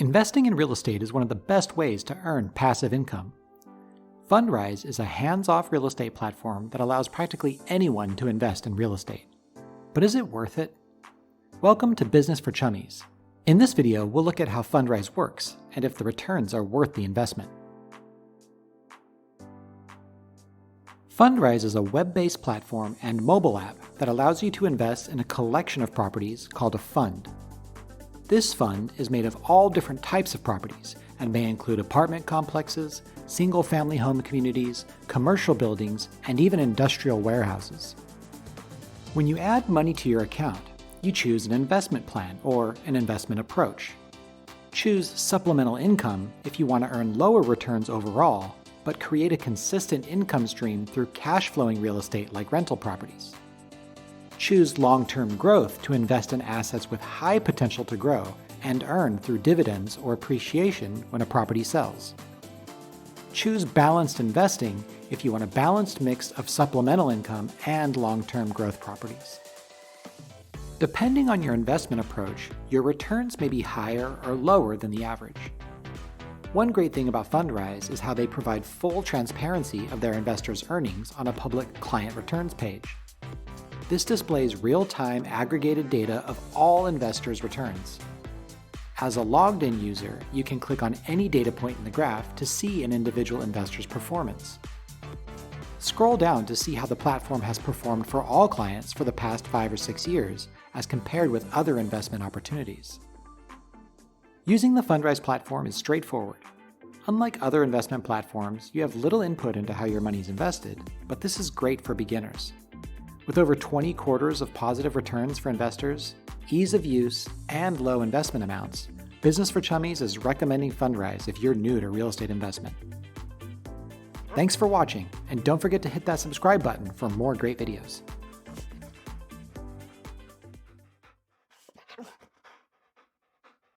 Investing in real estate is one of the best ways to earn passive income. Fundrise is a hands-off real estate platform that allows practically anyone to invest in real estate. But is it worth it? Welcome to Business for Chummies. In this video, we'll look at how Fundrise works and if the returns are worth the investment. Fundrise is a web-based platform and mobile app that allows you to invest in a collection of properties called a fund. This fund is made of all different types of properties and may include apartment complexes, single-family home communities, commercial buildings, and even industrial warehouses. When you add money to your account, you choose an investment plan or an investment approach. Choose supplemental income if you want to earn lower returns overall, but create a consistent income stream through cash-flowing real estate like rental properties. Choose long-term growth to invest in assets with high potential to grow and earn through dividends or appreciation when a property sells. Choose balanced investing if you want a balanced mix of supplemental income and long-term growth properties. Depending on your investment approach, your returns may be higher or lower than the average. One great thing about Fundrise is how they provide full transparency of their investors' earnings on a public client returns page. This displays real-time aggregated data of all investors' returns. As a logged-in user, you can click on any data point in the graph to see an individual investor's performance. Scroll down to see how the platform has performed for all clients for the past 5 or 6 years, as compared with other investment opportunities. Using the Fundrise platform is straightforward. Unlike other investment platforms, you have little input into how your money is invested, but this is great for beginners. With over 20 quarters of positive returns for investors, ease of use, and low investment amounts, Business for Chummies is recommending Fundrise if you're new to real estate investment. Thanks for watching, and don't forget to hit that subscribe button for more great videos.